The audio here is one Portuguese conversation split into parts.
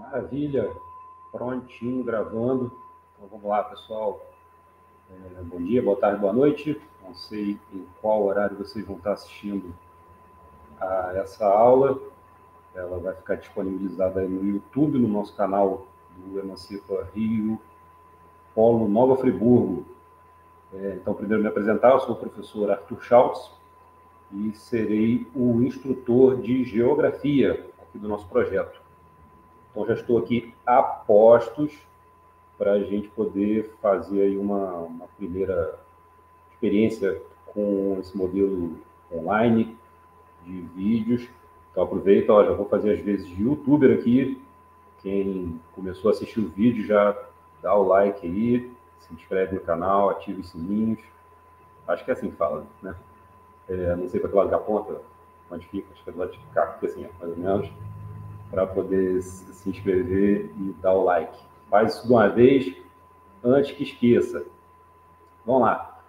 Maravilha, prontinho, gravando. Então vamos lá, pessoal. Bom dia, boa tarde, boa noite. Não sei em qual horário vocês vão estar assistindo a essa aula. Ela vai ficar disponibilizada aí no YouTube, no nosso canal do Emancipa Rio Polo Nova Friburgo. Então, primeiro me apresentar, eu sou o professor Arthur Schultz e serei o instrutor de Geografia aqui do nosso projeto. Então, já estou aqui a postos para a gente poder fazer aí uma primeira experiência com esse modelo online de vídeos. Então aproveita, ó, já vou fazer as vezes de youtuber aqui. Quem começou a assistir o vídeo já dá o like aí, se inscreve no canal, ativa os sininhos. Acho que é assim que fala, né? Não sei para que lado que aponta, onde fica, acho que é do lado de cá, porque assim, mais ou menos, para poder se inscrever e dar o like. Faz isso de uma vez, antes que esqueça. Vamos lá.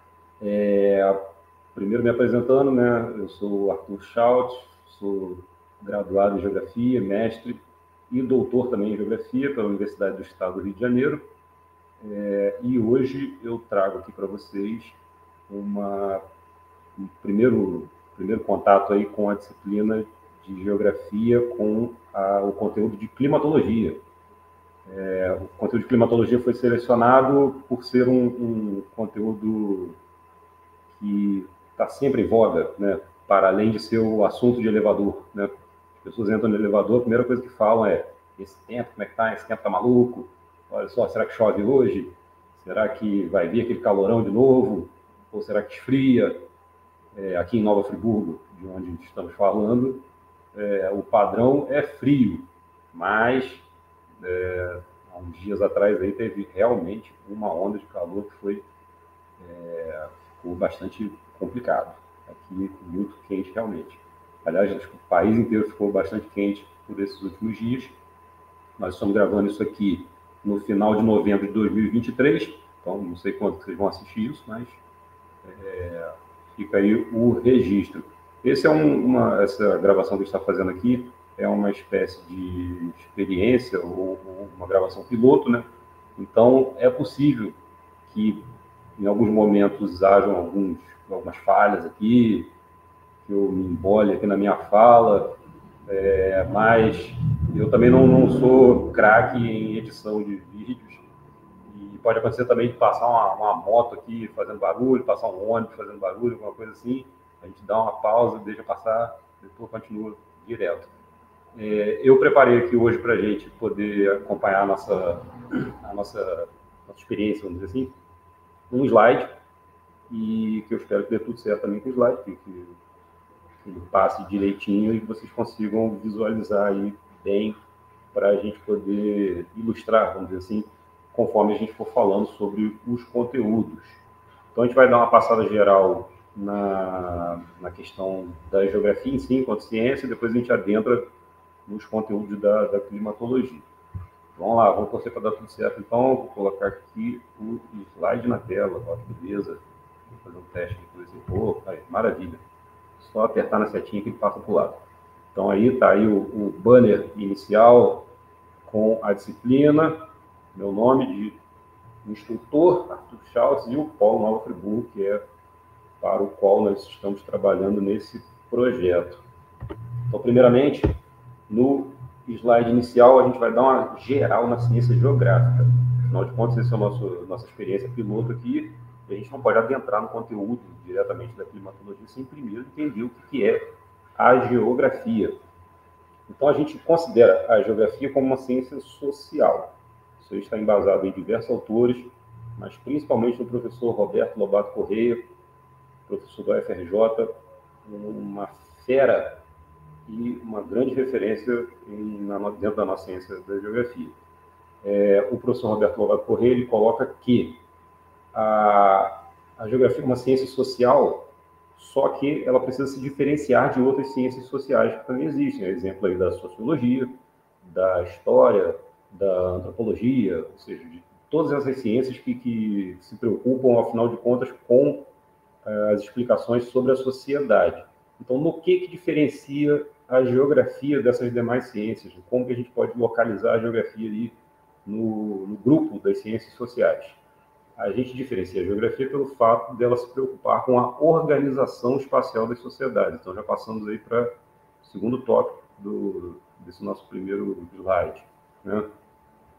Primeiro me apresentando, né? Eu sou Arthur Schultz, sou graduado em Geografia, mestre e doutor também em Geografia pela Universidade do Estado do Rio de Janeiro. E hoje eu trago aqui para vocês um primeiro contato aí com a disciplina de Geografia com o conteúdo de climatologia. O conteúdo de climatologia foi selecionado por ser um conteúdo que está sempre em voga, né? Para além de ser o assunto de elevador, né? As pessoas entram no elevador, a primeira coisa que falam é: esse tempo, como é que tá? Esse tempo tá maluco? Olha só, será que chove hoje? Será que vai vir aquele calorão de novo? Ou será que esfria? Aqui em Nova Friburgo, de onde estamos falando, o padrão é frio, mas há uns dias atrás aí teve realmente uma onda de calor que ficou bastante complicado. Aqui, muito quente realmente. Aliás, acho que o país inteiro ficou bastante quente por esses últimos dias. Nós estamos gravando isso aqui no final de novembro de 2023, então não sei quando vocês vão assistir isso, mas fica aí o registro. Essa gravação que a gente está fazendo aqui é uma espécie de experiência ou uma gravação piloto, né? Então, é possível que em alguns momentos hajam algumas falhas aqui, que eu me embole aqui na minha fala, mas eu também não sou craque em edição de vídeos, e pode acontecer também de passar uma moto aqui fazendo barulho, passar um ônibus fazendo barulho, alguma coisa assim, a gente dá uma pausa, deixa passar, depois continua direto. Eu preparei aqui hoje para a gente poder acompanhar a nossa experiência, vamos dizer assim, um slide, e que eu espero que dê tudo certo também com o slide, que ele passe direitinho e que vocês consigam visualizar aí bem para a gente poder ilustrar, vamos dizer assim, conforme a gente for falando sobre os conteúdos. Então a gente vai dar uma passada geral na questão da geografia em si, enquanto ciência, e depois a gente adentra nos conteúdos da climatologia. Vamos lá, vamos torcer para dar tudo certo. Então, vou colocar aqui o slide na tela. Ó, que beleza. Vou fazer um teste aqui, por exemplo. Aí, maravilha. Só apertar na setinha que ele passa para o lado. Então, aí está aí o banner inicial com a disciplina, meu nome de instrutor, Arthur Schultz, e o Polo Nova Friburgo, que é para o qual nós estamos trabalhando nesse projeto. Então, primeiramente, no slide inicial, a gente vai dar uma geral na ciência geográfica. Afinal de contas, essa é a nossa experiência piloto aqui, e a gente não pode adentrar no conteúdo diretamente da climatologia sem primeiro entender o que é a geografia. Então, a gente considera a geografia como uma ciência social. Isso está embasado em diversos autores, mas principalmente no professor Roberto Lobato Correia, professor da UFRJ, uma fera e uma grande referência dentro da nossa ciência da geografia. O professor Roberto Lobato Correia, ele coloca que a geografia é uma ciência social, só que ela precisa se diferenciar de outras ciências sociais que também existem. Exemplo aí da sociologia, da história, da antropologia, ou seja, de todas essas ciências que se preocupam, afinal de contas, com as explicações sobre a sociedade. Então, no que diferencia a geografia dessas demais ciências, como que a gente pode localizar a geografia ali no grupo das ciências sociais. A gente diferencia a geografia pelo fato dela se preocupar com a organização espacial das sociedades. Então, já passamos aí para o segundo tópico desse nosso primeiro slide, né?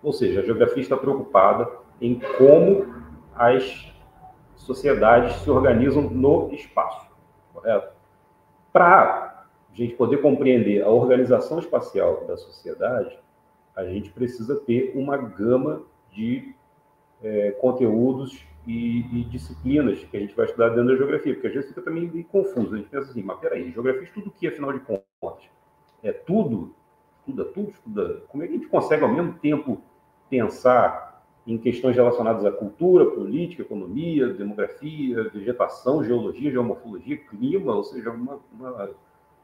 Ou seja, a geografia está preocupada em como as sociedades se organizam no espaço, correto? Para a gente poder compreender a organização espacial da sociedade, a gente precisa ter uma gama de conteúdos e disciplinas que a gente vai estudar dentro da geografia, porque às vezes fica também meio confuso. A gente pensa assim, mas peraí, geografia estuda o que, afinal de contas? É tudo? Estuda tudo? Estuda... Como é que a gente consegue, ao mesmo tempo, pensar em questões relacionadas à cultura, política, economia, demografia, vegetação, geologia, geomorfologia, clima, ou seja, uma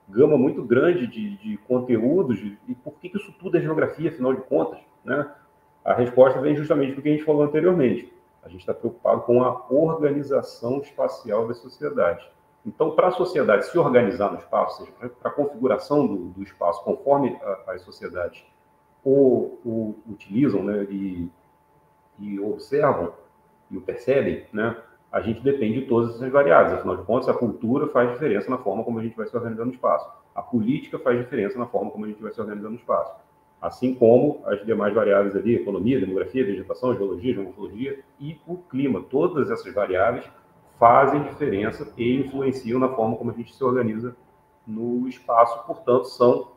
gama muito grande de conteúdos, e por que isso tudo é geografia, afinal de contas, né? A resposta vem justamente do que a gente falou anteriormente. A gente está preocupado com a organização espacial das sociedades. Então, para a sociedade se organizar no espaço, ou seja, para a configuração do espaço conforme as sociedades o utilizam, né, e observam e o percebem, né, a gente depende de todas essas variáveis. Afinal de contas, a cultura faz diferença na forma como a gente vai se organizar no espaço. A política faz diferença na forma como a gente vai se organizar no espaço. Assim como as demais variáveis ali, economia, demografia, vegetação, geologia, geomorfologia e o clima. Todas essas variáveis fazem diferença e influenciam na forma como a gente se organiza no espaço. Portanto, são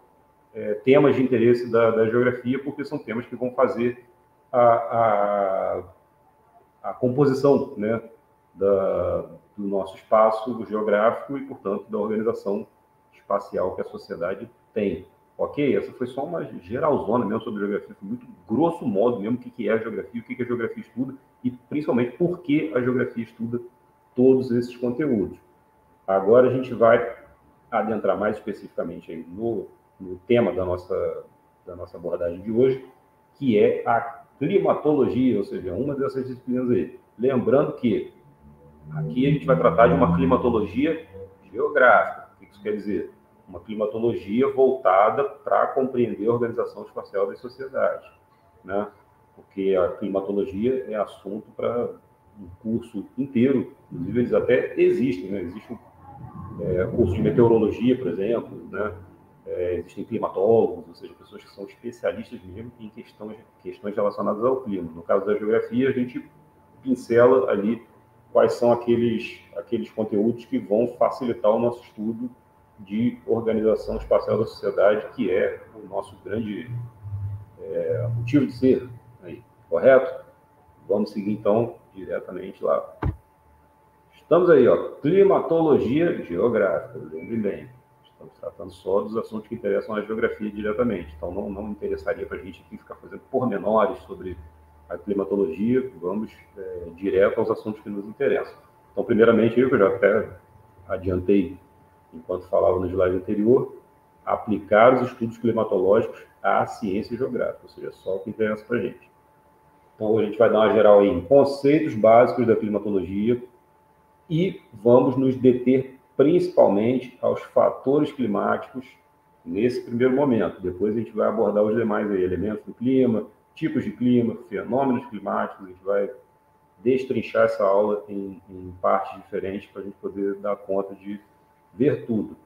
temas de interesse da geografia, porque são temas que vão fazer a composição, né, do nosso espaço geográfico e, portanto, da organização espacial que a sociedade tem. Ok? Essa foi só uma geralzona mesmo sobre geografia, foi muito grosso modo mesmo o que é a geografia, o que a geografia estuda e, principalmente, por que a geografia estuda todos esses conteúdos. Agora a gente vai adentrar mais especificamente aí no tema da nossa abordagem de hoje, que é a climatologia, ou seja, uma dessas disciplinas aí. Lembrando que aqui a gente vai tratar de uma climatologia geográfica. O que isso quer dizer? Uma climatologia voltada para compreender a organização espacial das sociedades, né? Porque a climatologia é assunto para um curso inteiro, inclusive eles até existem, né? Existe curso de meteorologia, por exemplo, né? Existem climatólogos, ou seja, pessoas que são especialistas mesmo em questões relacionadas ao clima. No caso da geografia, a gente pincela ali quais são aqueles conteúdos que vão facilitar o nosso estudo de organização espacial da sociedade, que é o nosso grande motivo de ser, aí, correto? Vamos seguir, então, diretamente lá. Estamos aí, ó, climatologia geográfica, lembre bem. Estamos tratando só dos assuntos que interessam à geografia diretamente. Então, não interessaria para a gente aqui ficar fazendo pormenores sobre a climatologia. Vamos direto aos assuntos que nos interessam. Então, primeiramente, eu já até adiantei, enquanto falava no slide anterior, aplicar os estudos climatológicos à ciência geográfica, ou seja, só o que interessa para a gente. Então, a gente vai dar uma geral aí em conceitos básicos da climatologia e vamos nos deter principalmente aos fatores climáticos nesse primeiro momento. Depois a gente vai abordar os demais aí, elementos do clima, tipos de clima, fenômenos climáticos. A gente vai destrinchar essa aula em partes diferentes para a gente poder dar conta de ver tudo.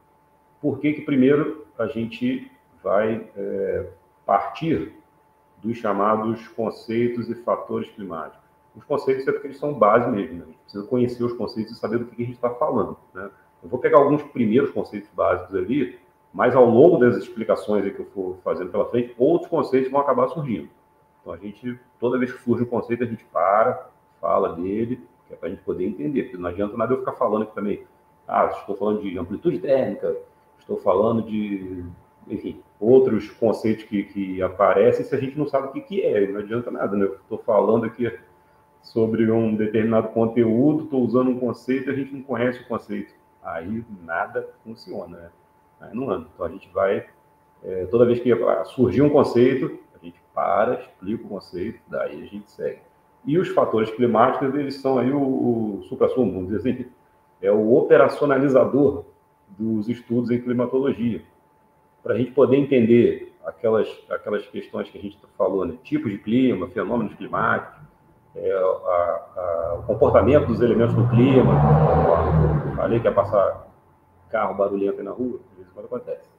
Por que primeiro a gente vai partir dos chamados conceitos e fatores climáticos? Os conceitos é porque eles são base mesmo, né? A gente precisa conhecer os conceitos e saber do que a gente está falando, né? Eu vou pegar alguns primeiros conceitos básicos ali, mas ao longo das explicações que eu for fazendo pela frente, outros conceitos vão acabar surgindo. Então, a gente, toda vez que surge um conceito, a gente fala dele, que é para a gente poder entender, porque não adianta nada eu ficar falando aqui também, estou falando de amplitude térmica, estou falando de, enfim, outros conceitos que aparecem se a gente não sabe o que é, não adianta nada, né? Eu estou falando aqui sobre um determinado conteúdo, estou usando um conceito e a gente não conhece o conceito. Aí nada funciona, né? Aí não anda. Então a gente vai, toda vez que surgir um conceito, a gente explica o conceito, daí a gente segue. E os fatores climáticos, eles são aí o suprassumo, vamos dizer assim, é o operacionalizador dos estudos em climatologia. para a gente poder entender aquelas questões que a gente falou, né? Tipos de clima, fenômenos climáticos, o comportamento dos elementos do clima. Falei que ia passar carro barulhento aí na rua, às vezes quando acontece.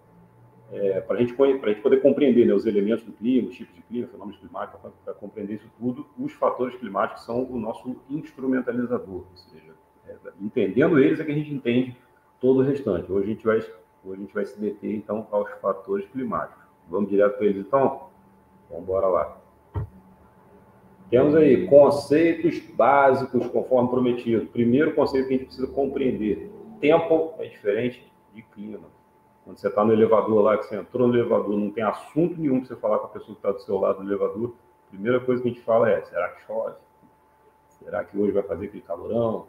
Para a gente poder compreender, né, os elementos do clima, os tipos de clima, fenômenos climáticos, para compreender isso tudo, os fatores climáticos são o nosso instrumentalizador, ou seja, entendendo eles é que a gente entende todo o restante. Hoje a gente vai se deter, então, aos fatores climáticos. Vamos direto para eles, então? Vamos embora lá. Temos aí conceitos básicos, conforme prometido. Primeiro conceito que a gente precisa compreender: tempo é diferente de clima. Quando você está no elevador lá, que você entrou no elevador, não tem assunto nenhum para você falar com a pessoa que está do seu lado do elevador, a primeira coisa que a gente fala é: será que chove? Será que hoje vai fazer aquele calorão?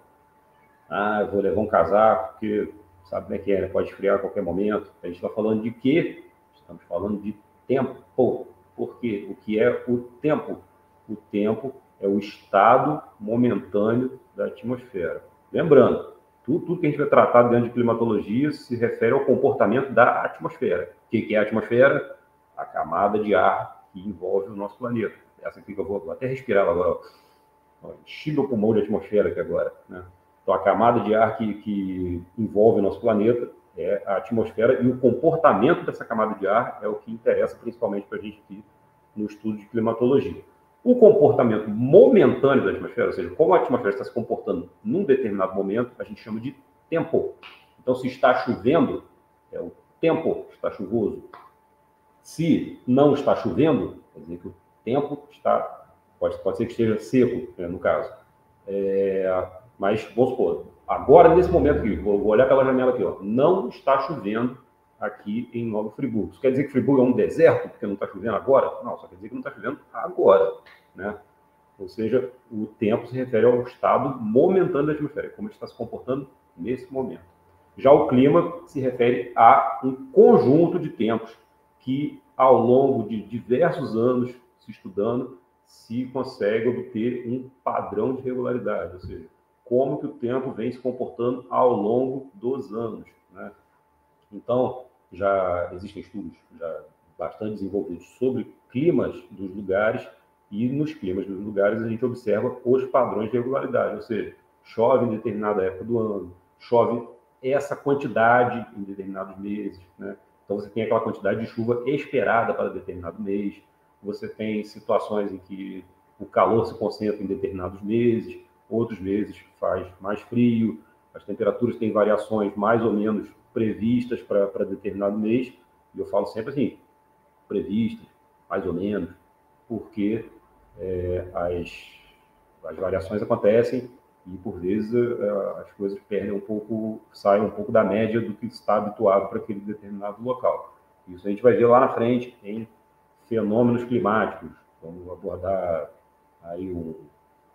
Ah, eu vou levar um casaco, porque sabe como é que é, né? Pode esfriar a qualquer momento. A gente está falando de quê? Estamos falando de tempo. Por quê? O que é o tempo? O tempo é o estado momentâneo da atmosfera. Lembrando, tudo que a gente vai tratar dentro de climatologia se refere ao comportamento da atmosfera. O que é a atmosfera? A camada de ar que envolve o nosso planeta. Essa aqui que eu vou até respirar agora. Enchi meu pulmão de atmosfera aqui agora, né? Então, a camada de ar que envolve o nosso planeta é a atmosfera, e o comportamento dessa camada de ar é o que interessa principalmente para a gente aqui no estudo de climatologia. O comportamento momentâneo da atmosfera, ou seja, como a atmosfera está se comportando num determinado momento, a gente chama de tempo. Então, se está chovendo, é o tempo está chuvoso. Se não está chovendo, quer dizer que o tempo está, pode ser que esteja seco, né, no caso. Mas, vamos supor, agora, nesse momento aqui, vou olhar pela janela aqui, ó, não está chovendo aqui em Nova Friburgo. Isso quer dizer que Friburgo é um deserto, porque não está chovendo agora? Não, só quer dizer que não está chovendo agora, né? Ou seja, o tempo se refere ao estado momentâneo da atmosfera, como ele está se comportando nesse momento. Já o clima se refere a um conjunto de tempos que, ao longo de diversos anos se estudando, se consegue obter um padrão de regularidade, ou seja, como que o tempo vem se comportando ao longo dos anos, né? Então, já existem estudos já bastante desenvolvidos sobre climas dos lugares, e nos climas dos lugares a gente observa os padrões de regularidade, ou seja, chove em determinada época do ano, chove essa quantidade em determinados meses, né? Então você tem aquela quantidade de chuva esperada para determinado mês, você tem situações em que o calor se concentra em determinados meses, outros meses faz mais frio, as temperaturas têm variações mais ou menos previstas para determinado mês, e eu falo sempre assim, previstas, mais ou menos, porque as variações acontecem e, por vezes, as coisas perdem um pouco, saem um pouco da média do que está habituado para aquele determinado local. Isso a gente vai ver lá na frente em fenômenos climáticos. Vamos abordar aí o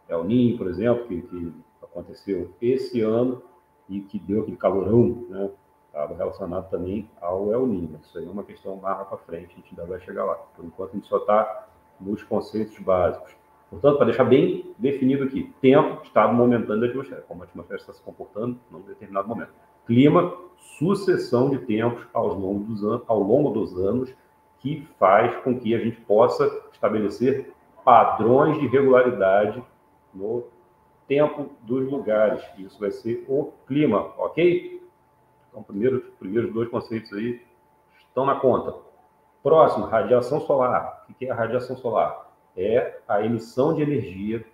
El Niño, por exemplo, que aconteceu esse ano e que deu aquele calorão, né? Estava relacionado também ao El Niño. Isso aí é uma questão mais lá para frente, a gente ainda vai chegar lá. Por enquanto, a gente só está nos conceitos básicos. Portanto, para deixar bem definido aqui, tempo, estado momentâneo da atmosfera, como a atmosfera está se comportando num determinado momento. Clima, sucessão de tempos ao longo dos anos, que faz com que a gente possa estabelecer padrões de regularidade no tempo dos lugares. Isso vai ser o clima, ok? Então, os primeiros dois conceitos aí estão na conta. Próximo, radiação solar. O que é a radiação solar? É a emissão de energia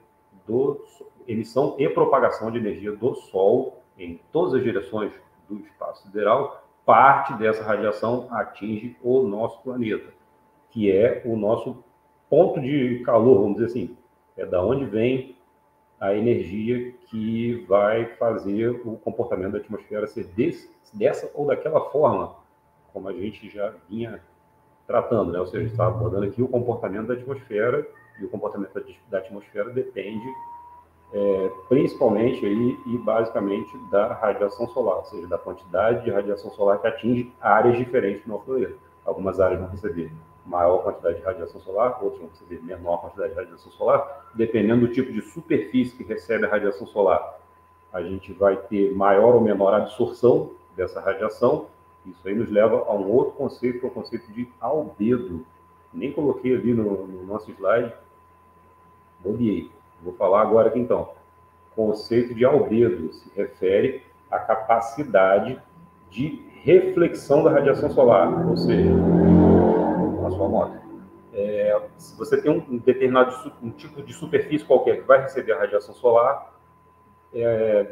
emissão e propagação de energia do Sol em todas as direções do espaço sideral. Parte dessa radiação atinge o nosso planeta, que é o nosso ponto de calor, vamos dizer assim. É da onde vem a energia que vai fazer o comportamento da atmosfera ser dessa ou daquela forma, como a gente já vinha tratando, né? Ou seja, está abordando aqui o comportamento da atmosfera, e o comportamento da atmosfera depende principalmente aí, e basicamente da radiação solar, ou seja, da quantidade de radiação solar que atinge áreas diferentes do nosso planeta. Algumas áreas vão receber maior quantidade de radiação solar, outras vão receber menor quantidade de radiação solar, dependendo do tipo de superfície que recebe a radiação solar. A gente vai ter maior ou menor absorção dessa radiação, Isso aí nos leva a um outro conceito, que é o conceito de albedo. Nem coloquei ali no nosso slide, bobiei. Vou falar agora aqui então. O conceito de albedo se refere à capacidade de reflexão da radiação solar, ou seja, a sua moto. Se você tem um determinado tipo de superfície qualquer que vai receber a radiação solar,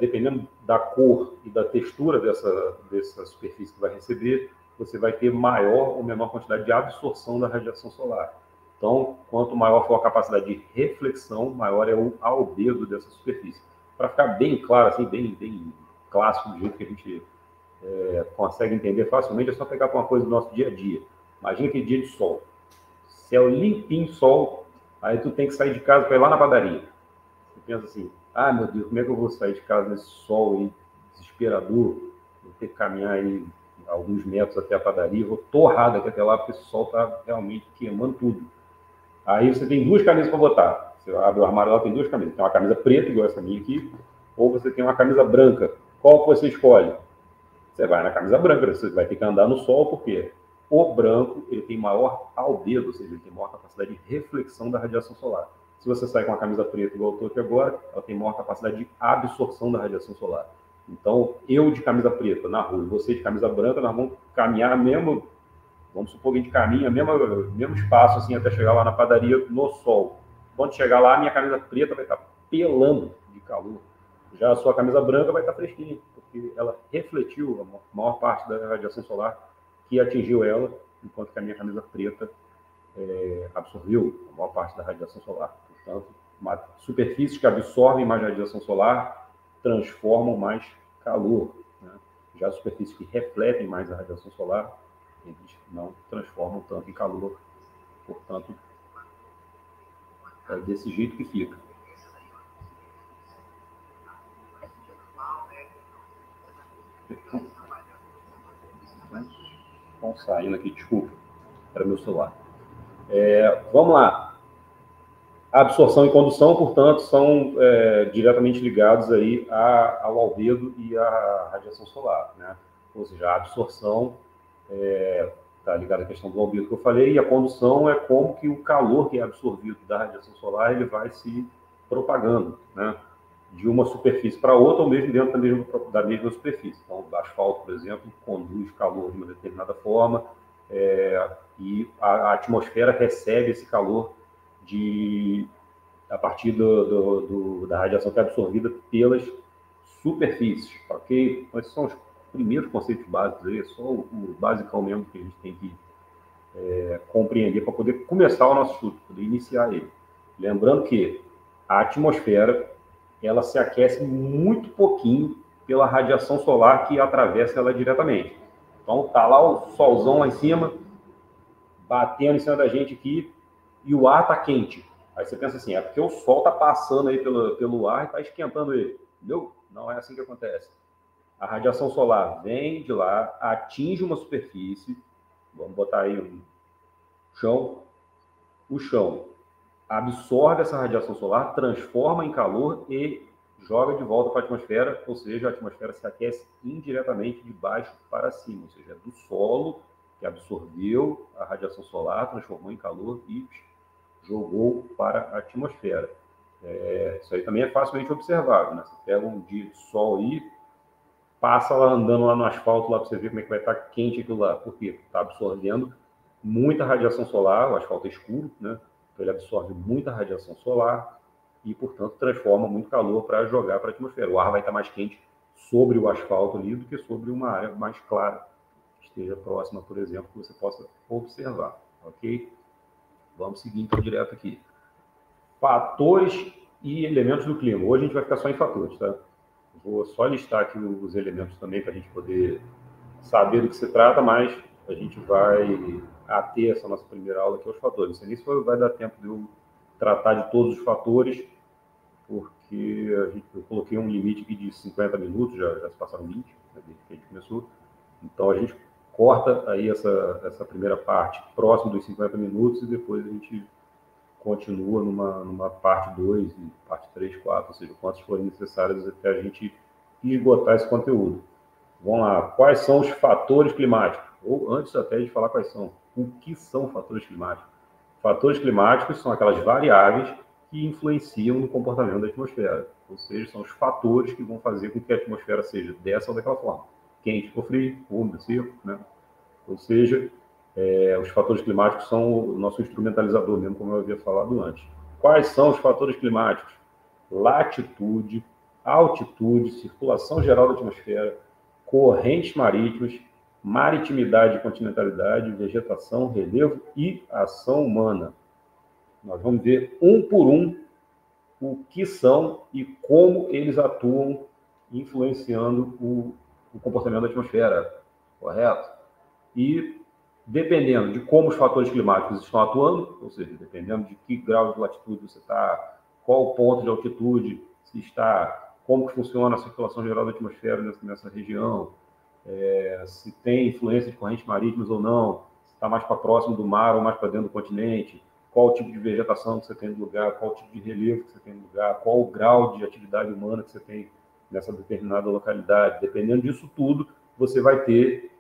dependendo da cor e da textura dessa superfície que vai receber, você vai ter maior ou menor quantidade de absorção da radiação solar. Então, quanto maior for a capacidade de reflexão, maior é o albedo dessa superfície. Para ficar bem claro, assim, bem clássico, do jeito que a gente consegue entender facilmente, é só pegar para uma coisa do nosso dia a dia. Imagina aquele dia de sol. Céu limpinho, sol, aí tu tem que sair de casa para ir lá na padaria. Você pensa assim, ah, meu Deus, como é que eu vou sair de casa nesse sol aí, desesperador? Vou ter que caminhar aí alguns metros até a padaria, vou torrar daqui até lá, porque esse sol está realmente queimando tudo. Aí você tem duas camisas para botar. Você abre o armário lá, tem duas camisas. Tem uma camisa preta, igual essa minha aqui, ou você tem uma camisa branca. Qual que você escolhe? Você vai na camisa branca, você vai ter que andar no sol, porque o branco ele tem maior albedo, ou seja, ele tem maior capacidade de reflexão da radiação solar. Se você sai com a camisa preta, igual eu estou aqui agora, ela tem maior capacidade de absorção da radiação solar. Então, eu de camisa preta na rua e você de camisa branca, nós vamos caminhar mesmo, vamos supor que a gente caminha mesmo espaço assim, até chegar lá na padaria no sol. Quando chegar lá, a minha camisa preta vai estar pelando de calor. Já a sua camisa branca vai estar fresquinha, porque ela refletiu a maior parte da radiação solar que atingiu ela, enquanto que a minha camisa preta absorveu a maior parte da radiação solar. Portanto, superfícies que absorvem mais radiação solar transformam mais calor. Né? Já superfícies que refletem mais a radiação solar, eles não transformam tanto em calor. Portanto, é desse jeito que fica. Estão saindo aqui, desculpa, era meu celular. Vamos lá. A absorção e condução, portanto, são diretamente ligados aí ao albedo e à radiação solar, né? Ou seja, a absorção está ligada à questão do albedo que eu falei, e a condução é como que o calor que é absorvido da radiação solar ele vai se propagando, né? De uma superfície para outra, ou mesmo dentro da mesma superfície. Então, o asfalto, por exemplo, conduz calor de uma determinada forma, e a atmosfera recebe esse calor a partir da radiação que é absorvida pelas superfícies, ok? Esses são os primeiros conceitos básicos aí, é só o basicão mesmo que a gente tem que compreender para poder começar o nosso estudo, poder iniciar ele. Lembrando que a atmosfera ela se aquece muito pouquinho pela radiação solar que atravessa ela diretamente. Então tá lá o solzão lá em cima, batendo em cima da gente aqui, e o ar tá quente. Aí você pensa assim, é porque o sol tá passando aí pelo ar e tá esquentando ele. Entendeu? Não é assim que acontece. A radiação solar vem de lá, atinge uma superfície, vamos botar aí um chão, o chão absorve essa radiação solar, transforma em calor e joga de volta para a atmosfera, ou seja, a atmosfera se aquece indiretamente de baixo para cima, ou seja, é do solo que absorveu a radiação solar, transformou em calor e jogou para a atmosfera. Isso aí também é facilmente observável, né? Você pega um dia de sol aí, passa lá andando lá no asfalto lá para você ver como é que vai estar quente aquilo lá. Por quê? Está absorvendo muita radiação solar, o asfalto é escuro, né? Então ele absorve muita radiação solar e, portanto, transforma muito calor para jogar para a atmosfera. O ar vai estar mais quente sobre o asfalto ali do que sobre uma área mais clara, que esteja próxima, por exemplo, que você possa observar, ok? Vamos seguir então direto aqui. Fatores e elementos do clima. Hoje a gente vai ficar só em fatores, tá? Vou só listar aqui os elementos também para a gente poder saber do que se trata, mas a gente vai ater essa nossa primeira aula aqui aos fatores. Não sei nem se vai dar tempo de eu tratar de todos os fatores, porque eu coloquei um limite aqui de 50 minutos, já se passaram 20, né, desde que a gente começou. Então a gente corta aí essa primeira parte próximo dos 50 minutos e depois a gente continua numa parte 2, parte 3, 4, ou seja, quantas forem necessárias até a gente esgotar esse conteúdo. Vamos lá. Quais são os fatores climáticos? Ou antes até de falar quais são, o que são fatores climáticos? Fatores climáticos são aquelas variáveis que influenciam no comportamento da atmosfera. Ou seja, são os fatores que vão fazer com que a atmosfera seja dessa ou daquela forma. Quente ou frio, úmido, seco, né? Ou seja, os fatores climáticos são o nosso instrumentalizador, mesmo como eu havia falado antes. Quais são os fatores climáticos? Latitude, altitude, circulação geral da atmosfera, correntes marítimas, maritimidade e continentalidade, vegetação, relevo e ação humana. Nós vamos ver um por um o que são e como eles atuam influenciando o comportamento da atmosfera, correto? E dependendo de como os fatores climáticos estão atuando, ou seja, dependendo de que grau de latitude você está, qual o ponto de altitude, se está, como que funciona a circulação geral da atmosfera nessa região, se tem influência de correntes marítimas ou não, se está mais para próximo do mar ou mais para dentro do continente, qual o tipo de vegetação que você tem no lugar, qual o tipo de relevo que você tem no lugar, qual o grau de atividade humana que você tem nessa determinada localidade. Dependendo disso tudo, você vai ter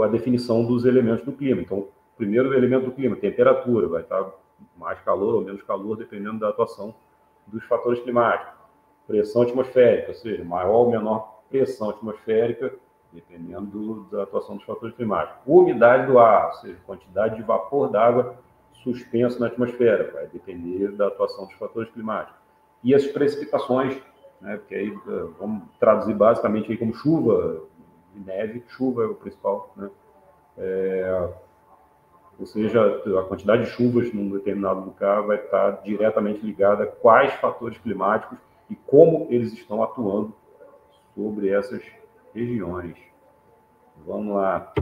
a definição dos elementos do clima. Então, o primeiro elemento do clima, temperatura, vai estar mais calor ou menos calor, dependendo da atuação dos fatores climáticos. Pressão atmosférica, ou seja, maior ou menor pressão atmosférica, dependendo da atuação dos fatores climáticos. Umidade do ar, ou seja, quantidade de vapor d'água suspenso na atmosfera, vai depender da atuação dos fatores climáticos. E as precipitações, né, porque aí vamos traduzir basicamente aí como chuva e neve. Chuva é o principal, né? Ou seja, a quantidade de chuvas num determinado lugar vai estar diretamente ligada a quais fatores climáticos e como eles estão atuando sobre essas regiões. Vamos lá.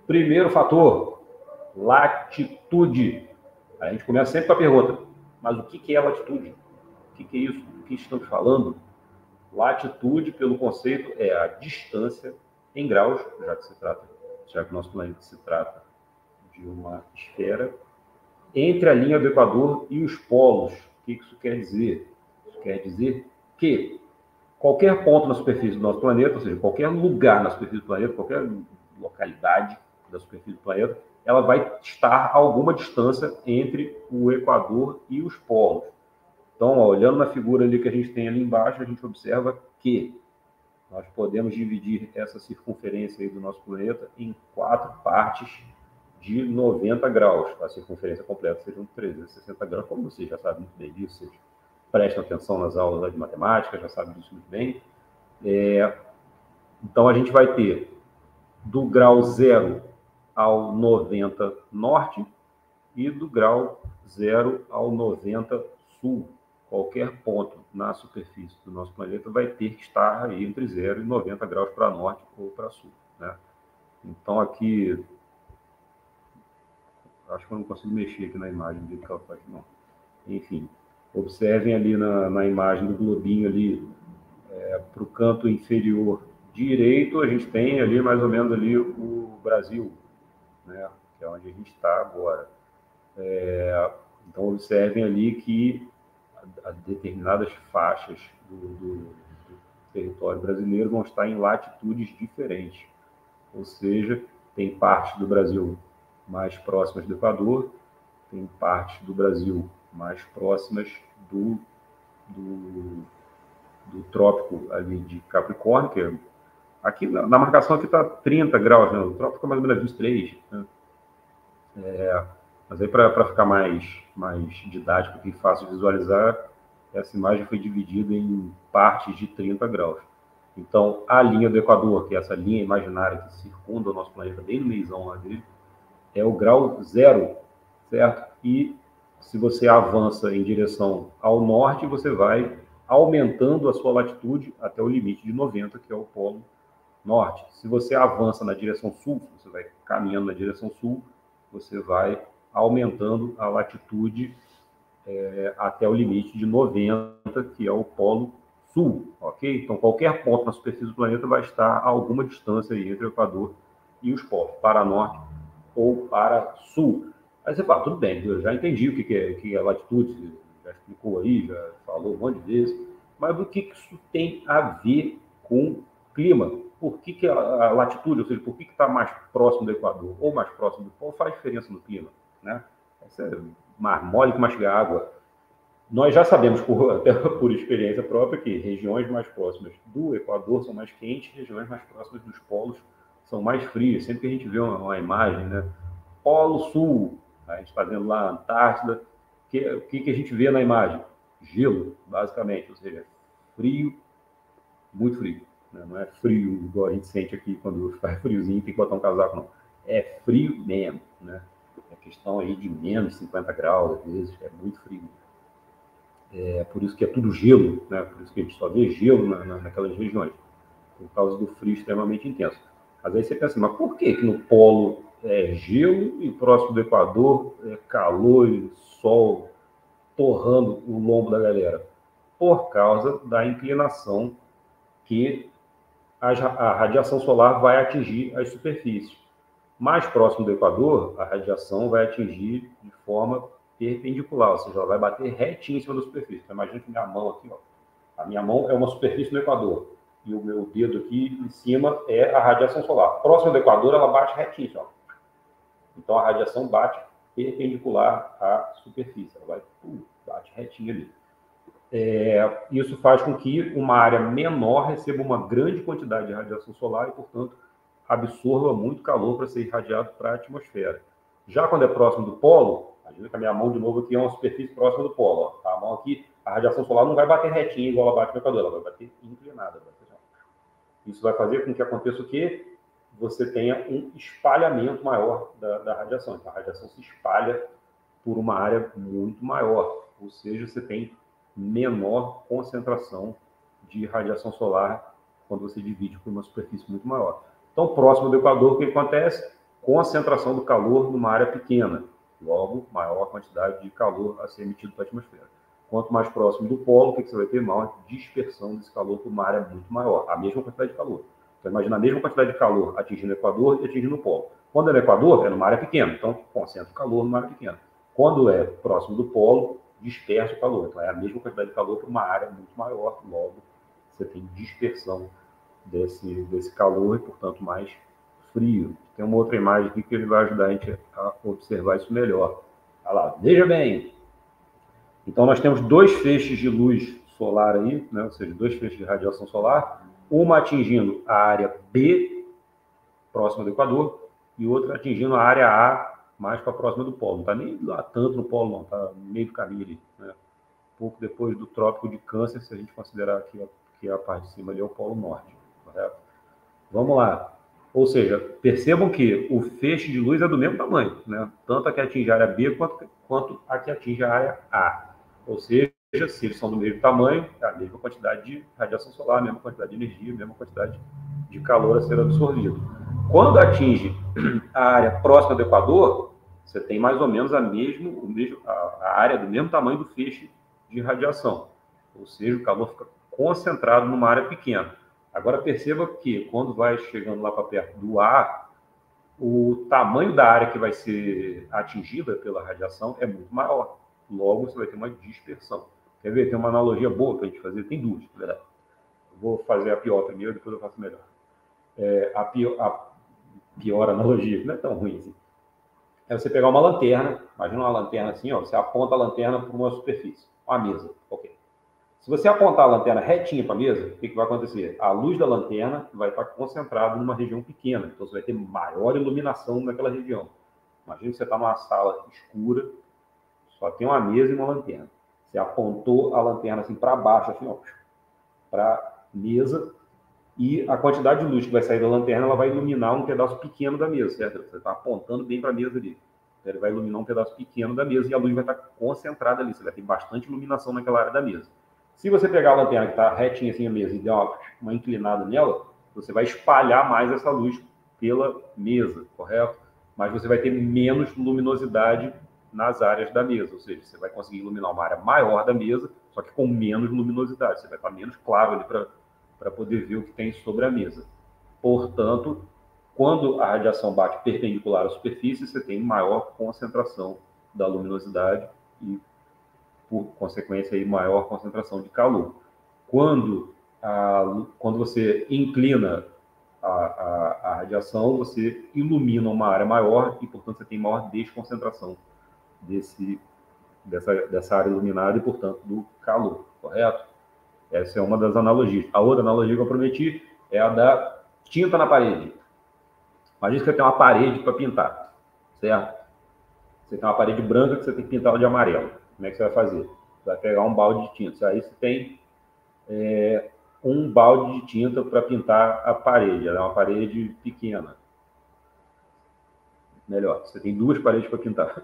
Primeiro fator, latitude. A gente começa sempre com a pergunta, mas o que é latitude? O que é isso? Do que estamos falando? Latitude, pelo conceito, é a distância em graus, já que o nosso planeta se trata de uma esfera, entre a linha do Equador e os polos. O que isso quer dizer? Isso quer dizer que qualquer ponto na superfície do nosso planeta, ou seja, qualquer lugar na superfície do planeta, qualquer localidade da superfície do planeta, ela vai estar a alguma distância entre o Equador e os polos. Então, olhando na figura ali que a gente tem ali embaixo, a gente observa que nós podemos dividir essa circunferência aí do nosso planeta em 4 partes de 90 graus. A circunferência completa seriam 360 graus, como vocês já sabem muito bem disso, vocês prestam atenção nas aulas de matemática, já sabem disso muito bem. Então, a gente vai ter do grau 0 ao 90 norte e do grau 0 ao 90 sul. Qualquer ponto na superfície do nosso planeta vai ter que estar aí entre 0 e 90 graus para norte ou para sul, né? Então, aqui, acho que eu não consigo mexer aqui na imagem do que ela faz, não. Enfim, observem ali na imagem do globinho ali, para o canto inferior direito, a gente tem ali mais ou menos ali o Brasil, né? Que é onde a gente está agora. Então, observem ali que determinadas faixas do território brasileiro vão estar em latitudes diferentes. Ou seja, tem partes do Brasil mais próximas do Equador, tem partes do Brasil mais próximas do trópico ali de Capricórnio, que é, aqui na marcação aqui está 30 graus, né? O trópico é mais ou menos 23, né? Mas aí para ficar mais didático e fácil de visualizar, essa imagem foi dividida em partes de 30 graus. Então, a linha do Equador, que é essa linha imaginária que circunda o nosso planeta bem no meizão lá dele, é o grau 0, certo? E se você avança em direção ao norte, você vai aumentando a sua latitude até o limite de 90, que é o polo norte. Se você avança na direção sul, você vai caminhando na direção sul, você vai aumentando a latitude até o limite de 90, que é o polo sul, ok? Então, qualquer ponto na superfície do planeta vai estar a alguma distância aí entre o Equador e os polos, para norte ou para sul. Aí você fala, tudo bem, eu já entendi o que é latitude, já explicou aí, já falou um monte de vezes, mas o que isso tem a ver com clima, por que a latitude, ou seja, por que está mais próximo do Equador ou mais próximo do Polo, faz diferença no clima, né? Isso é mais mole que mastigar água. Nós já sabemos, até por experiência própria, que regiões mais próximas do Equador são mais quentes, regiões mais próximas dos polos são mais frias. Sempre que a gente vê uma imagem, né? Polo Sul, a gente está vendo lá a Antártida, o que a gente vê na imagem? Gelo, basicamente, ou seja, frio, muito frio. Né? Não é frio igual a gente sente aqui quando faz friozinho, tem que botar um casaco, não. É frio mesmo, né? É questão aí de menos 50 graus, às vezes, é muito frio. É por isso que é tudo gelo, né? Por isso que a gente só vê gelo naquelas regiões, por causa do frio extremamente intenso. Mas aí você pensa, mas por que no polo é gelo e próximo do Equador é calor e sol torrando o lombo da galera? Por causa da inclinação que a radiação solar vai atingir as superfícies. Mais próximo do Equador, a radiação vai atingir de forma perpendicular, ou seja, ela vai bater retinho em cima da superfície. Então, imagina que minha mão aqui, ó, a minha mão é uma superfície no Equador, e o meu dedo aqui em cima é a radiação solar. Próximo do Equador, ela bate retinho, ó. Então, a radiação bate perpendicular à superfície, ela vai, bate retinho ali. Isso faz com que uma área menor receba uma grande quantidade de radiação solar e, portanto, absorva muito calor para ser irradiado para a atmosfera. Já quando é próximo do polo, imagina que a minha mão de novo aqui é uma superfície próxima do polo. Ó. A mão aqui, a radiação solar não vai bater retinha igual ela bate no Equador, ela vai bater inclinada. Isso vai fazer com que aconteça o quê? Você tenha um espalhamento maior da radiação. Então, a radiação se espalha por uma área muito maior, ou seja, você tem menor concentração de radiação solar quando você divide por uma superfície muito maior. Então, próximo do Equador, o que acontece? Concentração do calor numa área pequena, logo, maior quantidade de calor a ser emitido para a atmosfera. Quanto mais próximo do polo, o que você vai ter? Maior dispersão desse calor por uma área muito maior, a mesma quantidade de calor. Então, imagina a mesma quantidade de calor atingindo o Equador e atingindo o polo. Quando é no Equador, é numa área pequena, então concentra o calor numa área pequena. Quando é próximo do polo, dispersa o calor. Então, é a mesma quantidade de calor para uma área muito maior. Logo, você tem dispersão desse calor e, portanto, mais frio. Tem uma outra imagem aqui que ele vai ajudar a gente a observar isso melhor. Olha lá, veja bem. Então, nós temos dois feixes de luz solar aí, né? Ou seja, dois feixes de radiação solar, uma atingindo a área B, próxima do Equador, e outra atingindo a área A, mais para próxima do polo. Não está nem lá tanto no polo, não, está no meio do caminho ali. Né? Um pouco depois do Trópico de Câncer, se a gente considerar que a parte de cima ali é o Polo Norte. Correto? Vamos lá. Ou seja, percebam que o feixe de luz é do mesmo tamanho, né? Tanto a que atinge a área B quanto a que atinge a área A. Ou seja, se eles são do mesmo tamanho, é a mesma quantidade de radiação solar, a mesma quantidade de energia, a mesma quantidade de calor a ser absorvido. Quando atinge a área próxima do Equador, você tem mais ou menos a área do mesmo tamanho do feixe de radiação. Ou seja, o calor fica concentrado numa área pequena. Agora perceba que quando vai chegando lá para perto do A, o tamanho da área que vai ser atingida pela radiação é muito maior. Logo, você vai ter uma dispersão. Quer ver? Tem uma analogia boa para a gente fazer. Tem duas, na verdade. Eu vou fazer a pior primeiro, depois eu faço melhor. A pior analogia, não é tão ruim assim. É você pegar uma lanterna, imagina uma lanterna assim, ó, você aponta a lanterna para uma superfície, uma mesa, ok. Se você apontar a lanterna retinha para a mesa, o que vai acontecer? A luz da lanterna vai estar concentrada numa região pequena, então você vai ter maior iluminação naquela região. Imagina que você está numa sala escura, só tem uma mesa e uma lanterna. Você apontou a lanterna assim para baixo, assim, ó, para a mesa, e a quantidade de luz que vai sair da lanterna, ela vai iluminar um pedaço pequeno da mesa, certo? Você está apontando bem para a mesa ali. Ele vai iluminar um pedaço pequeno da mesa e a luz vai estar concentrada ali. Você vai ter bastante iluminação naquela área da mesa. Se você pegar a lanterna que está retinha assim a mesa e der uma inclinada nela, você vai espalhar mais essa luz pela mesa, correto? Mas você vai ter menos luminosidade nas áreas da mesa, ou seja, você vai conseguir iluminar uma área maior da mesa, só que com menos luminosidade. Você vai estar menos claro ali para poder ver o que tem sobre a mesa. Portanto, quando a radiação bate perpendicular à superfície, você tem maior concentração da luminosidade e, por consequência, aí, maior concentração de calor. Quando quando você inclina a radiação, você ilumina uma área maior e, portanto, você tem maior desconcentração dessa área iluminada e, portanto, do calor, correto? Essa é uma das analogias. A outra analogia que eu prometi é a da tinta na parede. Imagina que você tem uma parede para pintar, certo? Você tem uma parede branca que você tem que pintar ela de amarelo. Como é que você vai fazer? Você vai pegar um balde de tinta. Aí você tem um balde de tinta para pintar a parede. Ela é uma parede pequena. Melhor, você tem 2 paredes para pintar.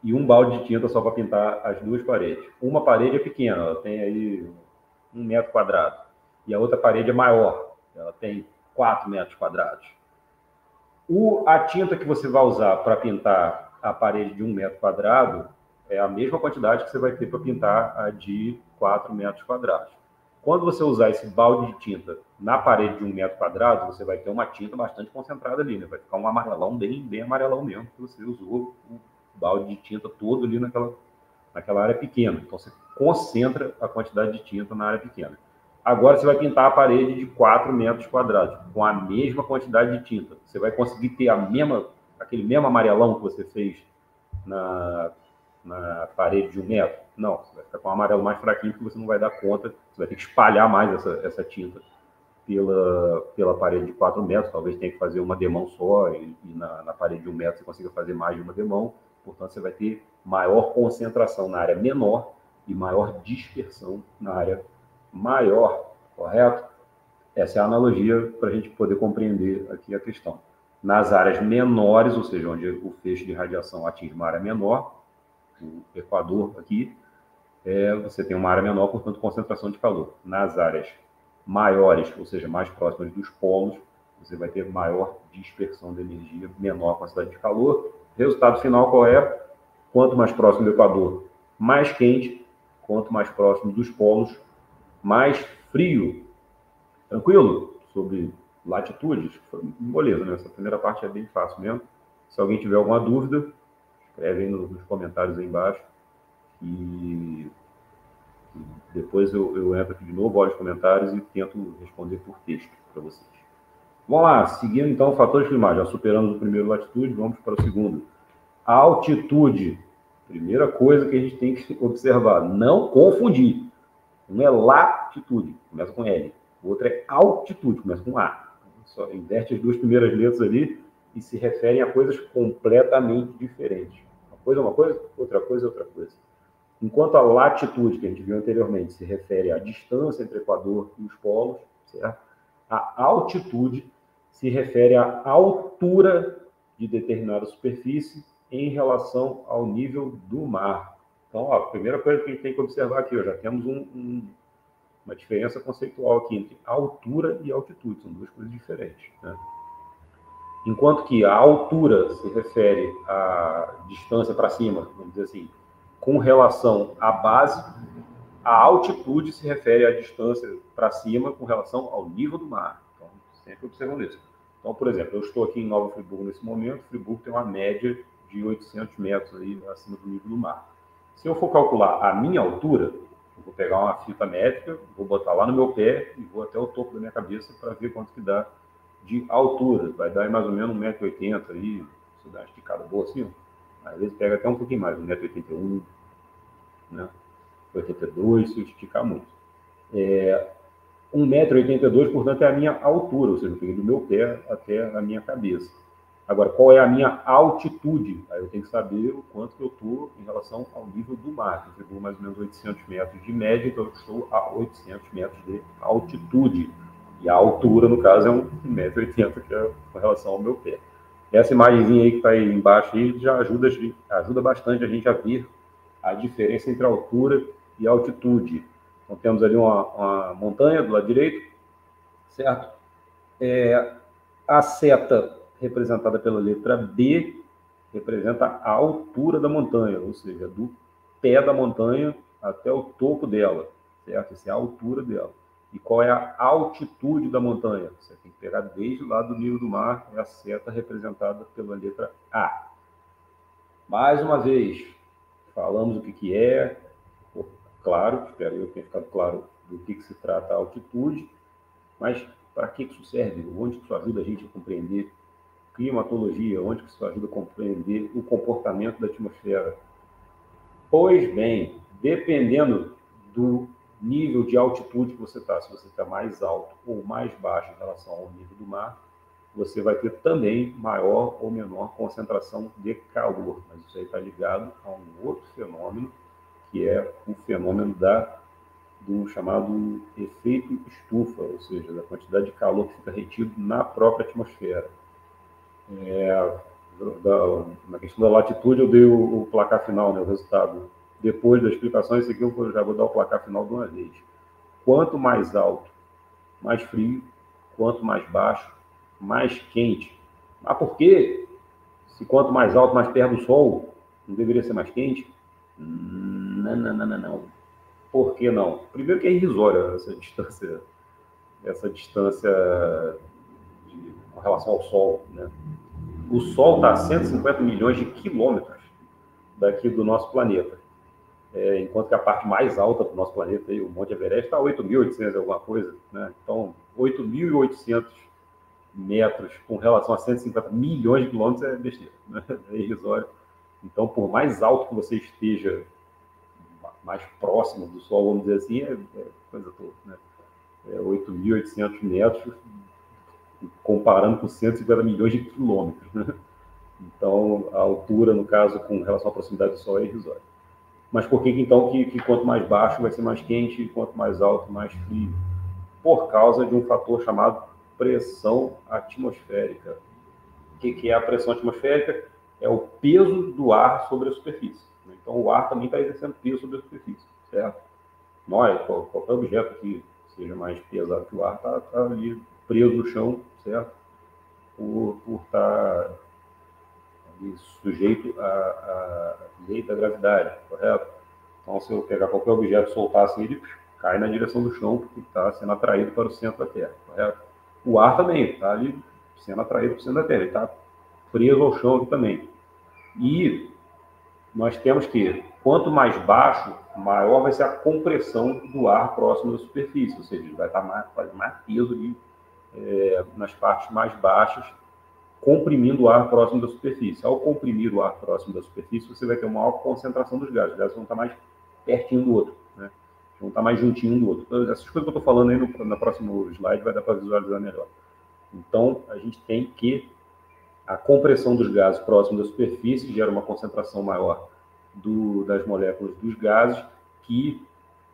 E um balde de tinta só para pintar as 2 paredes. Uma parede é pequena, ela tem aí 1 metro quadrado. E a outra parede é maior, ela tem 4 metros quadrados. A tinta que você vai usar para pintar a parede de 1 metro quadrado é a mesma quantidade que você vai ter para pintar a de 4 metros quadrados. Quando você usar esse balde de tinta na parede de 1 metro quadrado, você vai ter uma tinta bastante concentrada ali, né? Vai ficar um amarelão, bem amarelão mesmo, que você usou o balde de tinta todo ali naquela área pequena. Então, você concentra a quantidade de tinta na área pequena. Agora, você vai pintar a parede de 4 metros quadrados, com a mesma quantidade de tinta. Você vai conseguir ter aquele mesmo amarelão que você fez na parede de 1 metro? Não, você vai ficar com um amarelo mais fraquinho, porque você não vai dar conta, você vai ter que espalhar mais essa tinta pela parede de 4 metros, talvez tenha que fazer uma demão só, e na parede de 1 metro você consiga fazer mais de uma demão, portanto você vai ter maior concentração na área menor e maior dispersão na área maior, correto? Essa é a analogia para a gente poder compreender aqui a questão. Nas áreas menores, ou seja, onde o feixe de radiação atinge uma área menor, o equador aqui, você tem uma área menor, portanto, concentração de calor. Nas áreas maiores, ou seja, mais próximas dos polos, você vai ter maior dispersão de energia, menor quantidade de calor. Resultado final qual é? Quanto mais próximo do equador, mais quente. Quanto mais próximo dos polos, mais frio. Tranquilo? Sobre latitudes? Foi moleza, né? Essa primeira parte é bem fácil mesmo. Se alguém tiver alguma dúvida, escreve aí nos comentários aí embaixo. E depois eu entro aqui de novo, olho os comentários e tento responder por texto para vocês. Vamos lá, seguindo então fatores climáticos. Já superamos o primeiro latitude, vamos para o segundo. A altitude. Primeira coisa que a gente tem que observar, não confundir. Um é latitude, começa com L. O outro é altitude, começa com A. Só inverte as 2 primeiras letras ali e se referem a coisas completamente diferentes. Uma coisa é uma coisa, outra coisa é outra coisa. Enquanto a latitude, que a gente viu anteriormente, se refere à distância entre o Equador e os polos, certo? A altitude se refere à altura de determinada superfície em relação ao nível do mar. Então, ó, a primeira coisa que a gente tem que observar aqui, ó, já temos uma diferença conceitual aqui entre altura e altitude, são 2 coisas diferentes, né? Enquanto que a altura se refere à distância para cima, vamos dizer assim, com relação à base, a altitude se refere à distância para cima com relação ao nível do mar. Então, sempre observando isso. Então, por exemplo, eu estou aqui em Nova Friburgo nesse momento, Friburgo tem uma média de 800 metros aí acima do nível do mar. Se eu for calcular a minha altura, eu vou pegar uma fita métrica, vou botar lá no meu pé e vou até o topo da minha cabeça para ver quanto que dá de altura. Vai dar mais ou menos 1,80 m aí, se dá uma esticada boa assim, ó. Às vezes pega até um pouquinho mais, 1,81 m, né? 82, se eu esticar muito. 1,82 m, portanto, é a minha altura, ou seja, eu peguei do meu pé até a minha cabeça. Agora, qual é a minha altitude? Aí eu tenho que saber o quanto que eu estou em relação ao nível do mar. Eu pegou mais ou menos 800 metros de média, então eu estou a 800 metros de altitude. E a altura, no caso, é 1,80 m, que é com relação ao meu pé. Essa imagenzinha aí que está aí embaixo aí já ajuda bastante a gente a ver a diferença entre a altura e a altitude. Então, temos ali uma montanha do lado direito, certo? A seta representada pela letra B representa a altura da montanha, ou seja, do pé da montanha até o topo dela, certo? Essa é a altura dela. E qual é a altitude da montanha? Você tem que pegar desde lá do nível do mar, é a seta representada pela letra A. Mais uma vez, falamos o que é, claro, espero eu que tenha ficado claro do que se trata a altitude, mas para que isso serve? Onde que isso ajuda a gente a compreender climatologia? Onde que isso ajuda a compreender o comportamento da atmosfera? Pois bem, dependendo do nível de altitude que você está, se você está mais alto ou mais baixo em relação ao nível do mar, você vai ter também maior ou menor concentração de calor. Mas isso aí está ligado a um outro fenômeno, que é o fenômeno do chamado efeito estufa, ou seja, da quantidade de calor que fica retido na própria atmosfera. Na questão da latitude, eu dei o placar final, né, o resultado. Depois da explicação, esse aqui eu já vou dar o placar final de uma vez. Quanto mais alto, mais frio. Quanto mais baixo, mais quente. Mas por quê? Se quanto mais alto, mais perto do Sol, não deveria ser mais quente? Não. Por que não? Primeiro que é irrisória essa distância com relação ao Sol, né? O Sol está a 150 milhões de quilômetros daqui do nosso planeta. Enquanto que a parte mais alta do nosso planeta, aí, o Monte Everest, está a 8.800 alguma coisa. Né? Então, 8.800 metros com relação a 150 milhões de quilômetros é besteira, né? É irrisório. Então, por mais alto que você esteja, mais próximo do Sol, vamos dizer assim, é coisa toda. Né? 8.800 metros, comparando com 150 milhões de quilômetros. Né? Então, a altura, no caso, com relação à proximidade do Sol, é irrisória. Mas por que então que quanto mais baixo vai ser mais quente e quanto mais alto, mais frio? Por causa de um fator chamado pressão atmosférica. O que é a pressão atmosférica? É o peso do ar sobre a superfície. Então, o ar também está exercendo peso sobre a superfície, certo? Qualquer objeto que seja mais pesado que o ar está ali preso no chão, certo? Por estar sujeito à lei da gravidade, correto? Então, se eu pegar qualquer objeto e soltar assim, ele cai na direção do chão, porque está sendo atraído para o centro da Terra, correto? O ar também está ali sendo atraído para o centro da Terra, ele está preso ao chão aqui também. E nós temos que, quanto mais baixo, maior vai ser a compressão do ar próximo da superfície, ou seja, ele vai estar mais peso ali nas partes mais baixas, comprimindo o ar próximo da superfície. Ao comprimir o ar próximo da superfície, você vai ter uma maior concentração dos gases. Os gases vão estar mais pertinho do outro, né? Vão estar mais juntinho um do outro. Então, essas coisas que eu estou falando aí no próximo slide vai dar para visualizar melhor. Então, a gente tem que a compressão dos gases próximo da superfície gera uma concentração maior das moléculas dos gases, que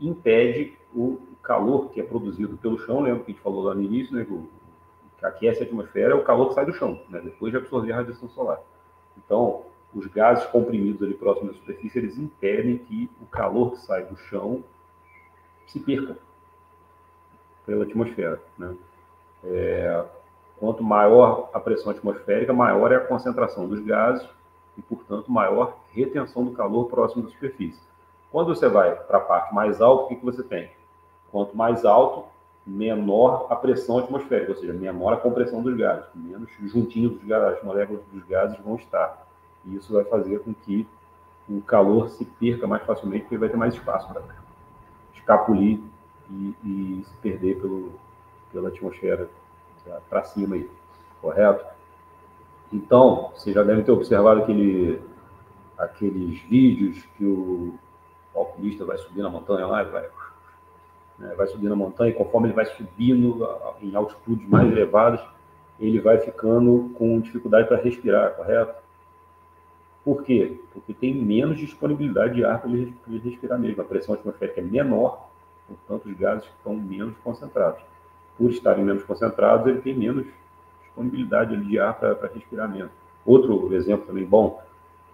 impede o calor que é produzido pelo chão. Lembra que a gente falou lá no início, né, que aquece a atmosfera é o calor que sai do chão, né, depois de absorver a radiação solar. Então, os gases comprimidos ali próximo da superfície, eles impedem que o calor que sai do chão se perca pela atmosfera, né? Quanto maior a pressão atmosférica, maior é a concentração dos gases e, portanto, maior retenção do calor próximo da superfície. Quando você vai para a parte mais alta, o que você tem? Quanto mais alto, menor a pressão atmosférica, ou seja, menor a compressão dos gases, menos juntinhos as moléculas dos gases vão estar. E isso vai fazer com que o calor se perca mais facilmente, porque vai ter mais espaço para escapulir e se perder pela atmosfera para cima aí, correto? Então, vocês já devem ter observado aqueles vídeos que o alpinista vai subir na montanha lá, vai subir na montanha, e conforme ele vai subindo em altitudes mais elevadas, ele vai ficando com dificuldade para respirar, correto? Por quê? Porque tem menos disponibilidade de ar para ele respirar mesmo. A pressão atmosférica é menor, portanto os gases estão menos concentrados. Por estarem menos concentrados, ele tem menos disponibilidade de ar para respirar mesmo. Outro exemplo também bom,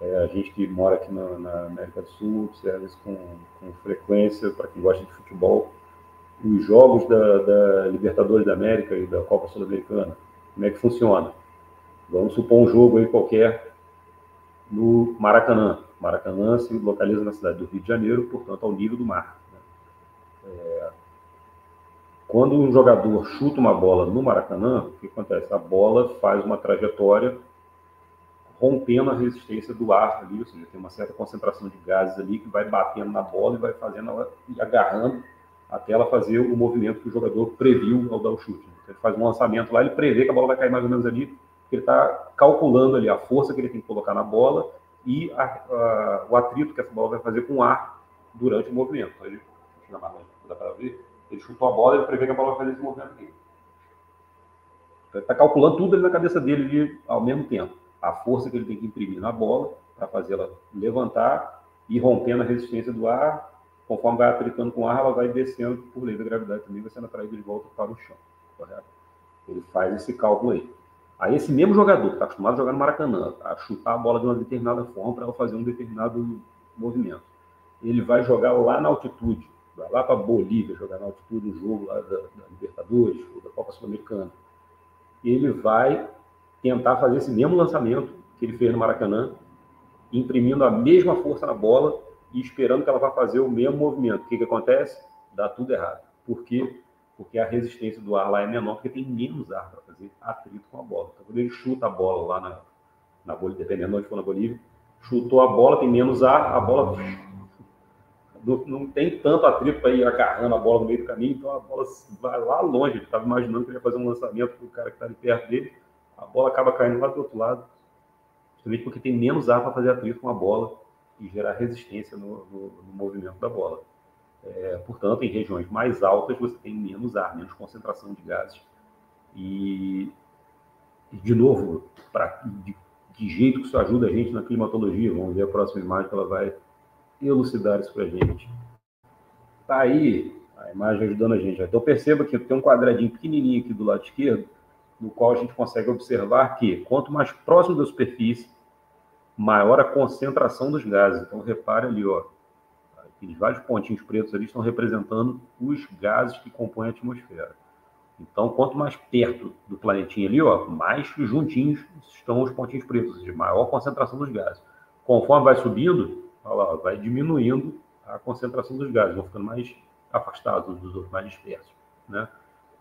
a gente que mora aqui na América do Sul observa isso com frequência, para quem gosta de futebol, os jogos da Libertadores da América e da Copa Sul-Americana. Como é que funciona? Vamos supor um jogo aí qualquer no Maracanã. Maracanã se localiza na cidade do Rio de Janeiro, portanto, ao nível do mar. Quando um jogador chuta uma bola no Maracanã, o que acontece? A bola faz uma trajetória rompendo a resistência do ar ali, ou seja, tem uma certa concentração de gases ali que vai batendo na bola e vai fazendo ela ir agarrando até ela fazer o movimento que o jogador previu ao dar o chute. Então, ele faz um lançamento lá, ele prevê que a bola vai cair mais ou menos ali, porque ele está calculando ali a força que ele tem que colocar na bola e o atrito que essa bola vai fazer com o ar durante o movimento. Então, ele, dá para ver, ele chutou a bola e ele prevê que a bola vai fazer esse movimento aqui. Então, ele está calculando tudo ali na cabeça dele ao mesmo tempo. A força que ele tem que imprimir na bola para fazê-la levantar e rompendo a resistência do ar. Conforme vai atritando com o ar, ela vai descendo por lei da gravidade também, vai sendo atraída de volta para o chão. Correto? Ele faz esse cálculo aí. Aí esse mesmo jogador que está acostumado a jogar no Maracanã, a chutar a bola de uma determinada forma para ela fazer um determinado movimento, ele vai jogar lá na altitude, vai lá para Bolívia, jogar na altitude um jogo lá da Libertadores ou da Copa Sul-Americana. Ele vai tentar fazer esse mesmo lançamento que ele fez no Maracanã, imprimindo a mesma força na bola e esperando que ela vá fazer o mesmo movimento. O que acontece? Dá tudo errado. Por quê? Porque a resistência do ar lá é menor, porque tem menos ar para fazer atrito com a bola. Então, quando ele chuta a bola lá na Bolívia, dependendo de onde for na Bolívia, chutou a bola, tem menos ar, a bola não tem tanto atrito para ir agarrando a bola no meio do caminho, então a bola vai lá longe. Ele estava imaginando que ele ia fazer um lançamento para o cara que está ali perto dele, a bola acaba caindo lá do outro lado, justamente porque tem menos ar para fazer atrito com a bola e gerar resistência no movimento da bola. Portanto, em regiões mais altas você tem menos ar, menos concentração de gases. E de novo, de jeito que isso ajuda a gente na climatologia, vamos ver a próxima imagem que ela vai elucidar isso para a gente. Tá aí a imagem ajudando a gente. Então perceba que tem um quadradinho pequenininho aqui do lado esquerdo, no qual a gente consegue observar que quanto mais próximo da superfície, maior a concentração dos gases. Então repare ali, ó, aqueles vários pontinhos pretos ali estão representando os gases que compõem a atmosfera. Então, quanto mais perto do planetinha ali, ó, mais juntinhos estão os pontinhos pretos, ou seja, maior concentração dos gases. Conforme vai subindo, olha lá, vai diminuindo a concentração dos gases, vão ficando mais afastados uns dos outros, mais dispersos, né?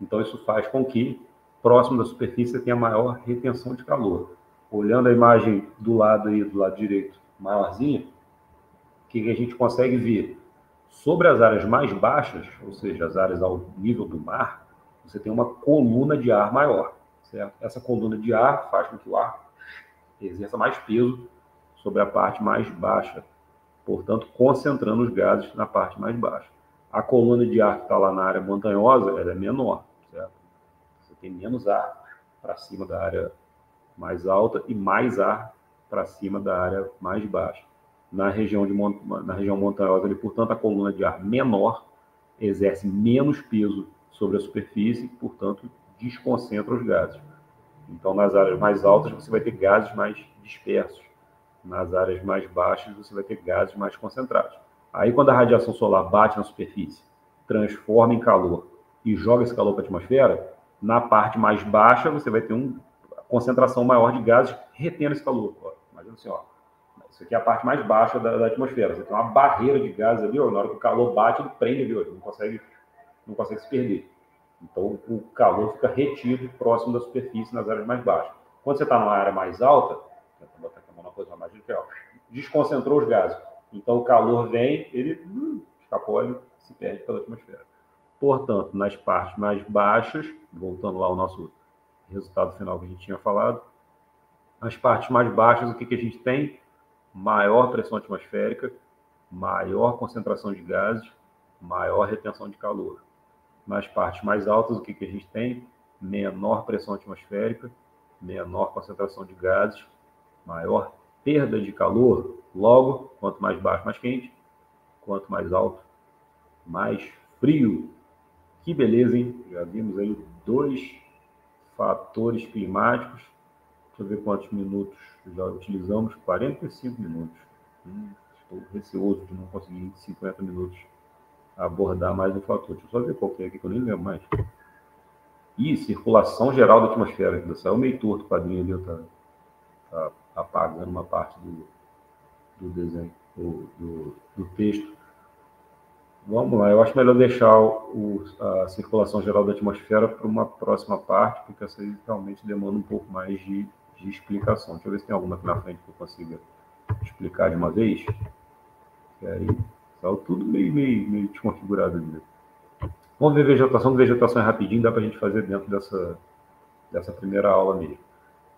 Então, isso faz com que, próximo da superfície, tenha maior retenção de calor. Olhando a imagem do lado direito, maiorzinha, o que a gente consegue ver? Sobre as áreas mais baixas, ou seja, as áreas ao nível do mar, você tem uma coluna de ar maior, certo? Essa coluna de ar faz com que o ar exerça mais peso sobre a parte mais baixa, portanto, concentrando os gases na parte mais baixa. A coluna de ar que está lá na área montanhosa, ela é menor, certo? Você tem menos ar para cima da área mais alta e mais ar para cima da área mais baixa. Na região montanhosa, portanto, a coluna de ar menor exerce menos peso sobre a superfície, portanto, desconcentra os gases. Então, nas áreas mais altas, você vai ter gases mais dispersos. Nas áreas mais baixas, você vai ter gases mais concentrados. Aí, quando a radiação solar bate na superfície, transforma em calor e joga esse calor para a atmosfera, na parte mais baixa, você vai ter uma concentração maior de gases retendo esse calor. Imagina assim, ó. Isso aqui é a parte mais baixa da atmosfera. Você tem uma barreira de gases ali, ó, na hora que o calor bate, ele prende ali, ó, não consegue se perder. Então, o calor fica retido próximo da superfície nas áreas mais baixas. Quando você está numa área mais alta, vou botar aqui uma coisa mais aqui, ó, desconcentrou os gases. Então, o calor vem, ele escapole, se perde pela atmosfera. Portanto, nas partes mais baixas, voltando lá ao nosso resultado final que a gente tinha falado, nas partes mais baixas, o que a gente tem? Maior pressão atmosférica, maior concentração de gases, maior retenção de calor. Nas partes mais altas, o que a gente tem? Menor pressão atmosférica, menor concentração de gases, maior perda de calor. Logo, quanto mais baixo, mais quente. Quanto mais alto, mais frio. Que beleza, hein? Já vimos aí 2 fatores climáticos. Deixa eu ver quantos minutos já utilizamos. 45 minutos. Estou receoso de não conseguir em 50 minutos abordar mais um fator. Deixa eu só ver qual que é aqui, que eu nem lembro mais. Circulação geral da atmosfera. Ainda saiu meio torto o quadrinho ali, tá apagando uma parte do desenho, do texto. Vamos lá, eu acho melhor deixar a circulação geral da atmosfera para uma próxima parte, porque essa aí realmente demanda um pouco mais de explicação. Deixa eu ver se tem alguma aqui na frente que eu consiga explicar de uma vez. E aí, saiu tudo meio desconfigurado ali. Vamos ver vegetação. Vegetação é rapidinho, dá para a gente fazer dentro dessa primeira aula mesmo.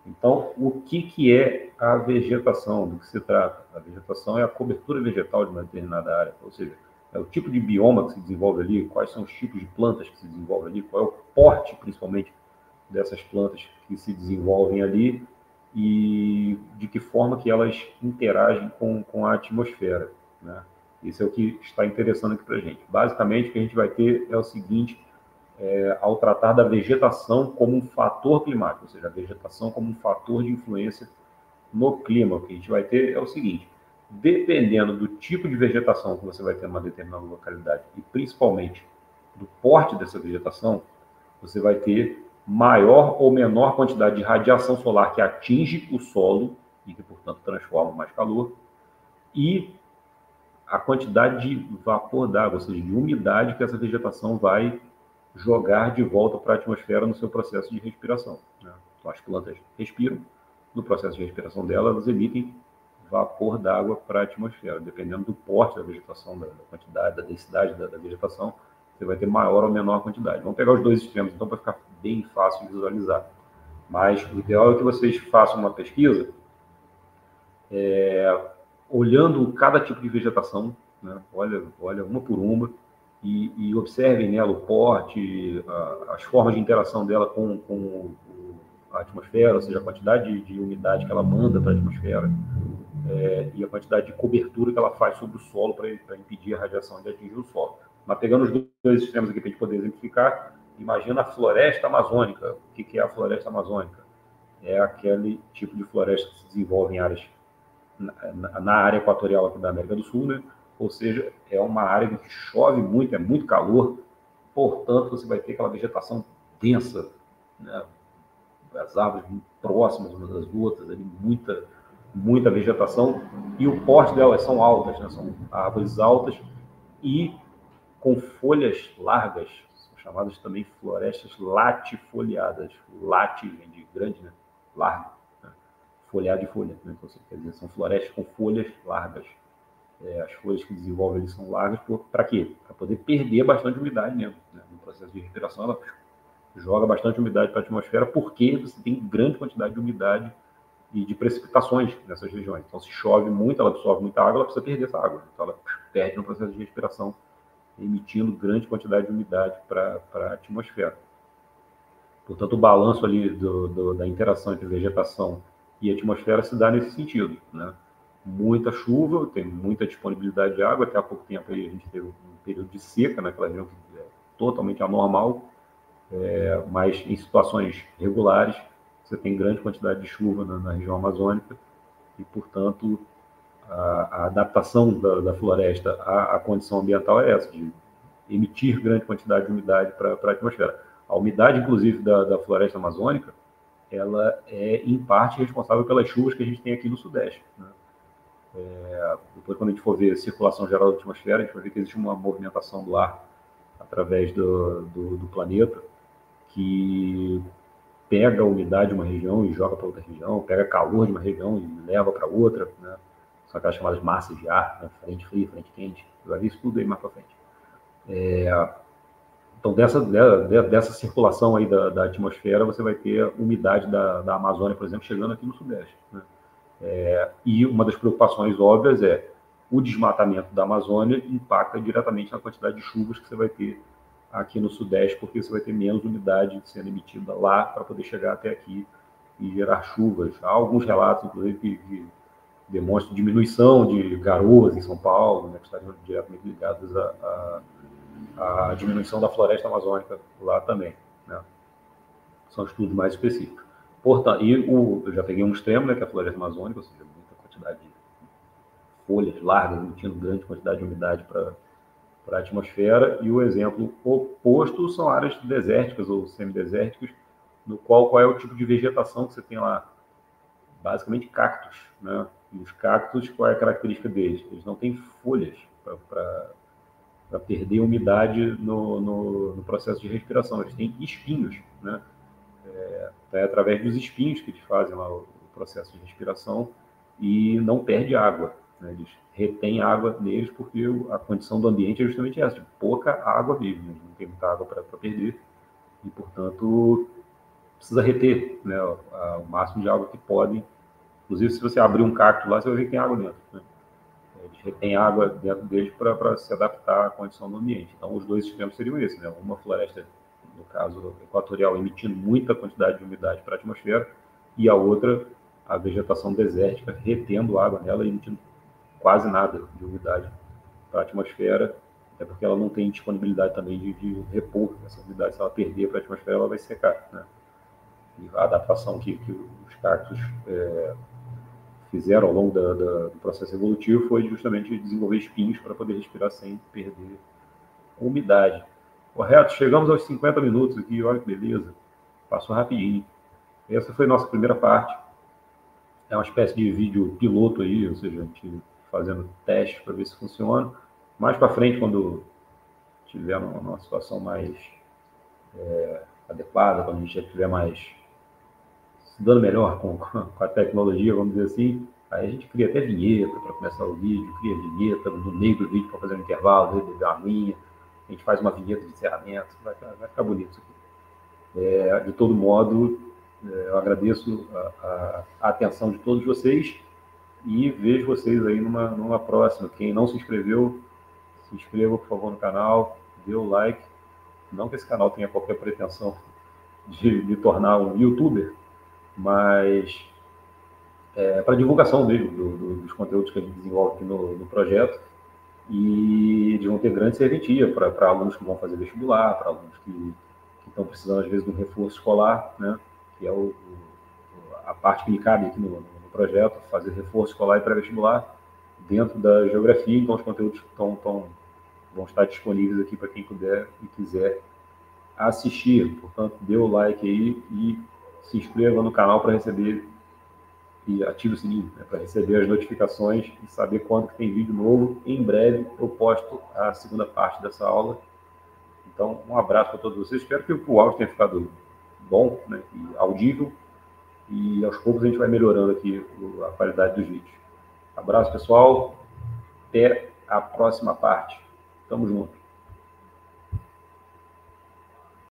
Então, o que é a vegetação? Do que se trata? A vegetação é a cobertura vegetal de uma determinada área, ou seja, é o tipo de bioma que se desenvolve ali, quais são os tipos de plantas que se desenvolvem ali, qual é o porte, principalmente, dessas plantas que se desenvolvem ali e de que forma que elas interagem com a atmosfera, né? Isso é o que está interessando aqui para a gente. Basicamente, o que a gente vai ter é o seguinte: ao tratar da vegetação como um fator climático, ou seja, a vegetação como um fator de influência no clima, o que a gente vai ter é o seguinte: dependendo do tipo de vegetação que você vai ter em uma determinada localidade e principalmente do porte dessa vegetação, você vai ter maior ou menor quantidade de radiação solar que atinge o solo e que, portanto, transforma mais calor, e a quantidade de vapor d'água, ou seja, de umidade que essa vegetação vai jogar de volta para a atmosfera no seu processo de respiração, né? Então, as plantas respiram, no processo de respiração delas, elas emitem vapor d'água para a atmosfera. Dependendo do porte da vegetação, da quantidade, da densidade da vegetação, você vai ter maior ou menor quantidade. Vamos pegar os dois extremos, então, para ficar bem fácil de visualizar. Mas o ideal é que vocês façam uma pesquisa olhando cada tipo de vegetação, né? Olha uma por uma, e observem nela o porte, as formas de interação dela com a atmosfera, ou seja, a quantidade de umidade que ela manda para a atmosfera, e a quantidade de cobertura que ela faz sobre o solo para impedir a radiação de atingir o solo. Mas pegando os dois extremos aqui para a gente poder exemplificar, imagina a floresta amazônica. O que é a floresta amazônica? É aquele tipo de floresta que se desenvolve em áreas na área equatorial aqui da América do Sul, né? Ou seja, é uma área que chove muito, é muito calor, portanto, você vai ter aquela vegetação densa, né? As árvores próximas umas das outras, ali, muita vegetação, e o porte delas são altas, né? São árvores altas e com folhas largas, são chamadas também florestas latifoliadas. Lati vem de grande, né? Largo, né? Folhado de folha, né? Então, quer dizer, são florestas com folhas largas. As folhas que desenvolvem ali são largas, para quê? Para poder perder bastante umidade mesmo, né? No processo de respiração, ela joga bastante umidade para a atmosfera, porque você tem grande quantidade de umidade e de precipitações nessas regiões. Então, se chove muito, ela absorve muita água, ela precisa perder essa água. Então, ela perde no processo de respiração, emitindo grande quantidade de umidade para a atmosfera. Portanto, o balanço ali da interação entre vegetação e atmosfera se dá nesse sentido, né? Muita chuva, tem muita disponibilidade de água. Até há pouco tempo aí a gente teve um período de seca naquela região que é totalmente anormal, mas em situações regulares você tem grande quantidade de chuva na região amazônica e, portanto, a adaptação da floresta à condição ambiental é essa, de emitir grande quantidade de umidade para a atmosfera. A umidade, inclusive, da floresta amazônica, ela é, em parte, responsável pelas chuvas que a gente tem aqui no Sudeste, né? Depois, quando a gente for ver a circulação geral da atmosfera, a gente vai ver que existe uma movimentação do ar através do planeta que pega a umidade de uma região e joga para outra região, pega calor de uma região e leva para outra, né? São aquelas chamadas massas de ar, né? Frente fria, frente quente. Você vai ver isso tudo aí mais para frente. Então, dessa circulação aí da atmosfera, você vai ter a umidade da Amazônia, por exemplo, chegando aqui no Sudeste, né? E uma das preocupações óbvias é o desmatamento da Amazônia impacta diretamente na quantidade de chuvas que você vai ter aqui no Sudeste, porque você vai ter menos umidade sendo emitida lá para poder chegar até aqui e gerar chuvas. Há alguns relatos, inclusive, que demonstram diminuição de garoas em São Paulo, né, que estariam diretamente ligados à diminuição da floresta amazônica lá também, né? São estudos mais específicos. Portanto, eu já peguei um extremo, né, que é a floresta amazônica, ou seja, muita quantidade de folhas largas, emitindo grande quantidade de umidade para a atmosfera, e o exemplo oposto são áreas desérticas ou semidesérticas, no qual é o tipo de vegetação que você tem lá? Basicamente cactos, né? E os cactos, qual é a característica deles? Eles não têm folhas para perder umidade no processo de respiração, eles têm espinhos, né? É através dos espinhos que eles fazem lá o processo de respiração e não perde água. né? Eles retêm água neles porque a condição do ambiente é justamente essa, de pouca água mesmo, né? Não tem muita água para perder e, portanto, precisa reter, né, o máximo de água que podem. Inclusive, se você abrir um cacto lá, você vai ver que tem água dentro, né? Eles retêm água dentro deles para se adaptar à condição do ambiente. Então, os dois extremos seriam esses, né? Uma floresta, no caso equatorial, emitindo muita quantidade de umidade para a atmosfera, e a outra, a vegetação desértica, retendo água nela e emitindo quase nada de umidade para a atmosfera, até porque ela não tem disponibilidade também de repor essa umidade. Se ela perder para a atmosfera, ela vai secar, né? E a adaptação que os cactos fizeram ao longo do processo evolutivo foi justamente desenvolver espinhos para poder respirar sem perder umidade. Correto? Chegamos aos 50 minutos aqui, olha que beleza. Passou rapidinho. Essa foi a nossa primeira parte. É uma espécie de vídeo piloto aí, ou seja, a gente fazendo testes para ver se funciona. Mais para frente, quando tiver numa situação mais adequada, quando a gente já estiver mais se dando melhor com a tecnologia, vamos dizer assim, aí a gente cria até vinheta para começar o vídeo, cria vinheta no meio do vídeo para fazer um intervalo, beber uma linha, a gente faz uma vinheta de encerramento, vai ficar bonito isso aqui. De todo modo, eu agradeço a atenção de todos vocês e vejo vocês aí numa próxima. Quem não se inscreveu, se inscreva, por favor, no canal, dê o like. Não que esse canal tenha qualquer pretensão de me tornar um youtuber, mas para divulgação mesmo dos conteúdos que a gente desenvolve aqui no projeto, e de vão ter grande serventia para alunos que vão fazer vestibular, para alunos que estão precisando, às vezes, de um reforço escolar, né? Que é a parte que me cabe aqui no projeto, fazer reforço escolar e pré-vestibular dentro da geografia. Então, os conteúdos vão estar disponíveis aqui para quem puder e quiser assistir. Portanto, dê o like aí e se inscreva no canal para receber e ative o sininho, né, para receber as notificações e saber quando que tem vídeo novo. Em breve eu posto a segunda parte dessa aula. Então, um abraço para todos vocês. Espero que o áudio tenha ficado bom, né, e audível. E aos poucos a gente vai melhorando aqui a qualidade dos vídeos. Abraço, pessoal. Até a próxima parte. Tamo junto.